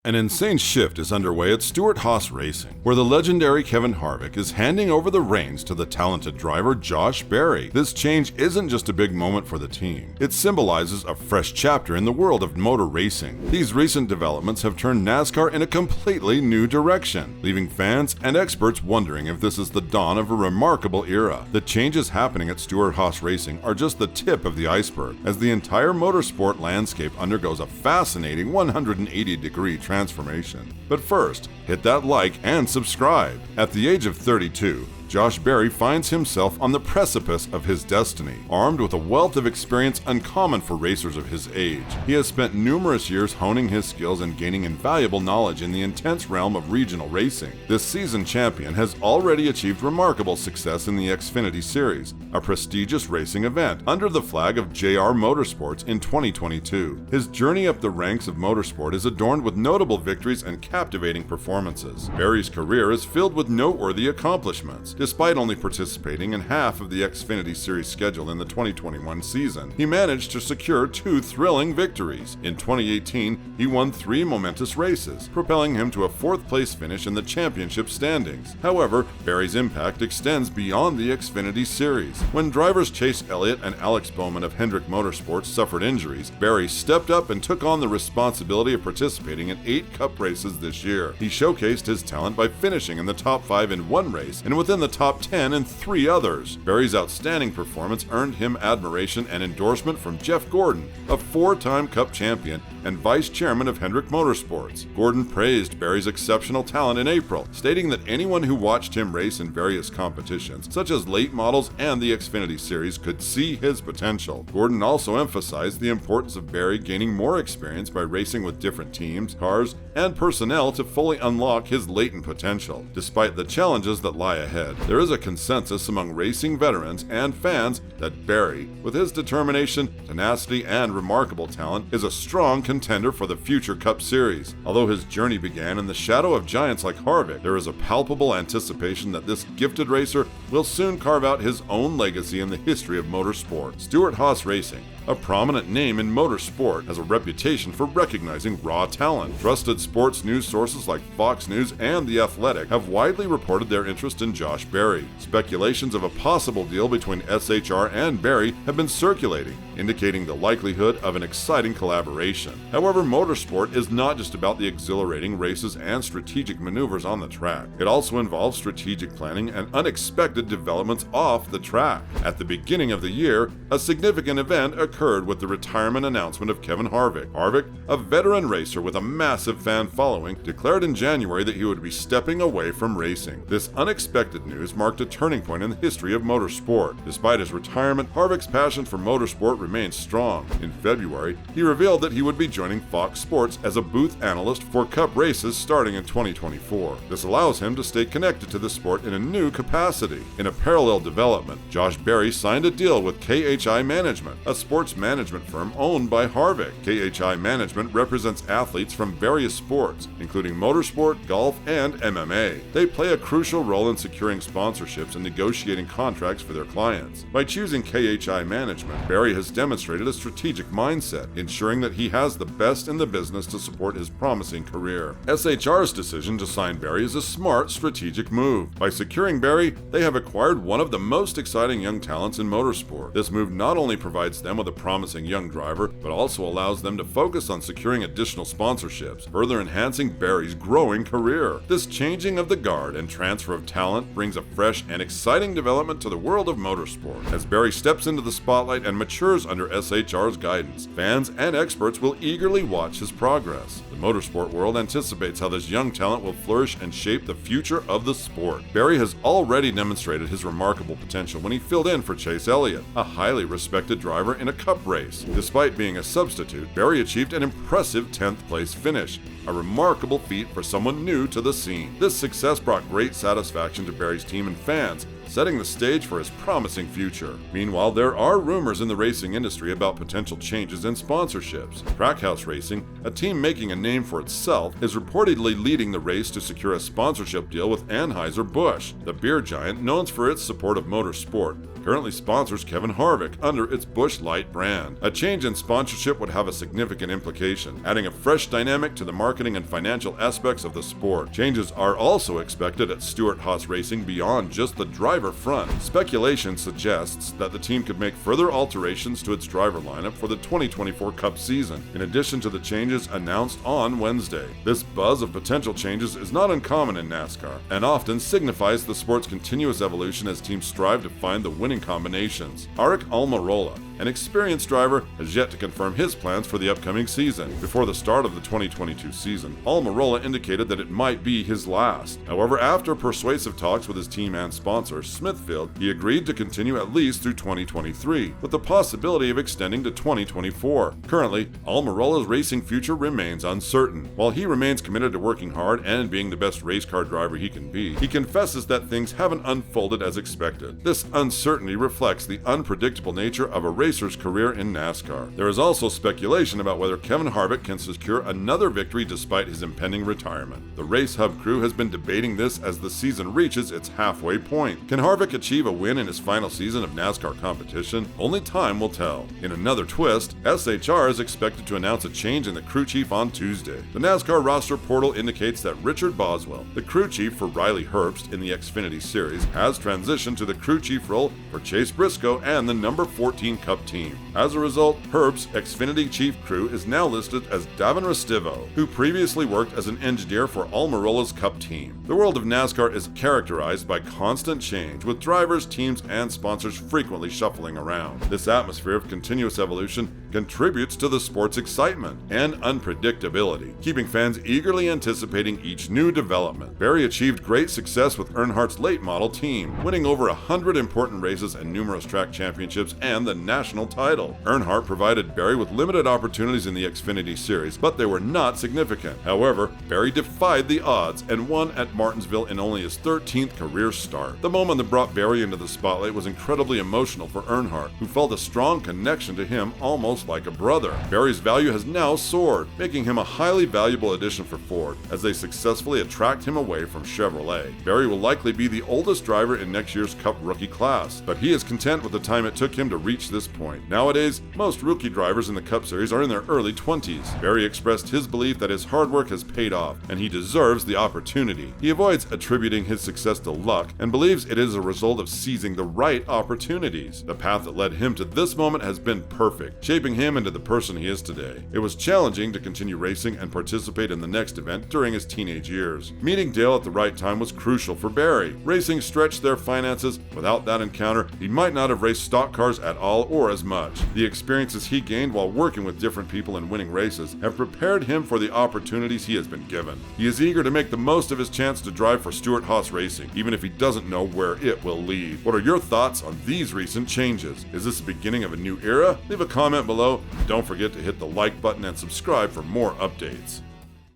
An insane shift is underway at Stewart-Haas Racing, where the legendary Kevin Harvick is handing over the reins to the talented driver Josh Berry. This change isn't just a big moment for the team, it symbolizes a fresh chapter in the world of motor racing. These recent developments have turned NASCAR in a completely new direction, leaving fans and experts wondering if this is the dawn of a remarkable era. The changes happening at Stewart-Haas Racing are just the tip of the iceberg, as the entire motorsport landscape undergoes a fascinating 180-degree transformation. But first, hit that like and subscribe. At the age of 32, Josh Berry finds himself on the precipice of his destiny, armed with a wealth of experience uncommon for racers of his age. He has spent numerous years honing his skills and gaining invaluable knowledge in the intense realm of regional racing. This seasoned champion has already achieved remarkable success in the Xfinity Series, a prestigious racing event, under the flag of JR Motorsports in 2022. His journey up the ranks of motorsport is adorned with notable victories and captivating performances. Berry's career is filled with noteworthy accomplishments. Despite only participating in half of the Xfinity Series schedule in the 2021 season, he managed to secure two thrilling victories. In 2018, he won 3 momentous races, propelling him to a 4th-place finish in the championship standings. However, Berry's impact extends beyond the Xfinity Series. When drivers Chase Elliott and Alex Bowman of Hendrick Motorsports suffered injuries, Berry stepped up and took on the responsibility of participating in 8 Cup races this year. He showcased his talent by finishing in the top 5 in 1 race and within the top 10 in 3 others. Berry's outstanding performance earned him admiration and endorsement from Jeff Gordon, a 4-time Cup champion and vice chairman of Hendrick Motorsports. Gordon praised Berry's exceptional talent in April, stating that anyone who watched him race in various competitions, such as late models and the Xfinity Series, could see his potential. Gordon also emphasized the importance of Berry gaining more experience by racing with different teams, cars, and personnel to fully unlock his latent potential. Despite the challenges that lie ahead, there is a consensus among racing veterans and fans that Berry, with his determination, tenacity, and remarkable talent, is a strong contender for the future Cup Series. Although his journey began in the shadow of giants like Harvick, there is a palpable anticipation that this gifted racer will soon carve out his own legacy in the history of motorsport. Stewart-Haas Racing, a prominent name in motorsport, has a reputation for recognizing raw talent. Trusted sports news sources like Fox News and The Athletic have widely reported their interest in Josh Berry. Speculations of a possible deal between SHR and Berry have been circulating, indicating the likelihood of an exciting collaboration. However, motorsport is not just about the exhilarating races and strategic maneuvers on the track. It also involves strategic planning and unexpected developments off the track. At the beginning of the year, a significant event occurred with the retirement announcement of Kevin Harvick. Harvick, a veteran racer with a massive fan following, declared in January that he would be stepping away from racing. This unexpected news marked a turning point in the history of motorsport. Despite his retirement, Harvick's passion for motorsport remains strong. In February, he revealed that he would be joining Fox Sports as a booth analyst for Cup races starting in 2024. This allows him to stay connected to the sport in a new capacity. In a parallel development, Josh Berry signed a deal with KHI Management, a sports management firm owned by Harvick. KHI Management represents athletes from various sports, including motorsport, golf, and MMA. They play a crucial role in securing sponsorships and negotiating contracts for their clients. By choosing KHI Management, Berry has demonstrated a strategic mindset, ensuring that he has the best in the business to support his promising career. SHR's decision to sign Berry is a smart, strategic move. By securing Berry, they have acquired one of the most exciting young talents in motorsport. This move not only provides them with a promising young driver, but also allows them to focus on securing additional sponsorships, further enhancing Berry's growing career. This changing of the guard and transfer of talent brings a fresh and exciting development to the world of motorsport. As Berry steps into the spotlight and matures under SHR's guidance, fans and experts will eagerly watch his progress. The motorsport world anticipates how this young talent will flourish and shape the future of the sport. Berry has already demonstrated his remarkable potential when he filled in for Chase Elliott, a highly respected driver in a Cup race. Despite being a substitute, Berry achieved an impressive 10th place finish, a remarkable feat for someone new to the scene. This success brought great satisfaction to Berry's team and fans, setting the stage for his promising future. Meanwhile, there are rumors in the racing industry about potential changes in sponsorships. Trackhouse Racing, a team making a name for itself, is reportedly leading the race to secure a sponsorship deal with Anheuser-Busch. The beer giant, known for its support of Motorsport, currently sponsors Kevin Harvick under its Busch Light brand. A change in sponsorship would have a significant implication, adding a fresh dynamic to the marketing and financial aspects of the sport. Changes are also expected at Stewart-Haas Racing beyond just the driver front. Speculation suggests that the team could make further alterations to its driver lineup for the 2024 Cup season, in addition to the changes announced on Wednesday. This buzz of potential changes is not uncommon in NASCAR, and often signifies the sport's continuous evolution as teams strive to find the winning combinations. Aric Almirola, an experienced driver, has yet to confirm his plans for the upcoming season. Before the start of the 2022 season, Almirola indicated that it might be his last. However, after persuasive talks with his team and sponsor, Smithfield, he agreed to continue at least through 2023, with the possibility of extending to 2024. Currently, Almirola's racing future remains uncertain. While he remains committed to working hard and being the best race car driver he can be, he confesses that things haven't unfolded as expected. This uncertainty reflects the unpredictable nature of a racer's career in NASCAR. There is also speculation about whether Kevin Harvick can secure another victory despite his impending retirement. The Race Hub crew has been debating this as the season reaches its halfway point. Can Harvick achieve a win in his final season of NASCAR competition? Only time will tell. In another twist, SHR is expected to announce a change in the crew chief on Tuesday. The NASCAR roster portal indicates that Richard Boswell, the crew chief for Riley Herbst in the Xfinity Series, has transitioned to the crew chief role for Chase Briscoe and the number 14 Cup team. As a result, Herbst's Xfinity chief crew is now listed as Davin Restivo, who previously worked as an engineer for Almirola's Cup team. The world of NASCAR is characterized by constant change, with drivers, teams, and sponsors frequently shuffling around. This atmosphere of continuous evolution contributes to the sport's excitement and unpredictability, keeping fans eagerly anticipating each new development. Barry achieved great success with Earnhardt's late model team, winning over 100 important races and numerous track championships and the national title. Earnhardt provided Barry with limited opportunities in the Xfinity Series, but they were not significant. However, Barry defied the odds and won at Martinsville in only his 13th career start. The moment that brought Barry into the spotlight was incredibly emotional for Earnhardt, who felt a strong connection to him almost like a brother. Barry's value has now soared, making him a highly valuable addition for Ford, as they successfully attract him away from Chevrolet. Barry will likely be the oldest driver in next year's Cup rookie class, but he is content with the time it took him to reach this point. Nowadays, most rookie drivers in the Cup Series are in their early 20s. Barry expressed his belief that his hard work has paid off, and he deserves the opportunity. He avoids attributing his success to luck, and believes it is a result of seizing the right opportunities. The path that led him to this moment has been perfect, shaping him into the person he is today. It was challenging to continue racing and participate in the next event during his teenage years. Meeting Dale at the right time was crucial for Barry. Racing stretched their finances. Without that encounter, he might not have raced stock cars at all or as much. The experiences he gained while working with different people and winning races have prepared him for the opportunities he has been given. He is eager to make the most of his chance to drive for Stewart-Haas Racing, even if he doesn't know where it will lead. What are your thoughts on these recent changes? Is this the beginning of a new era? Leave a comment below. Don't forget to hit the like button and subscribe for more updates.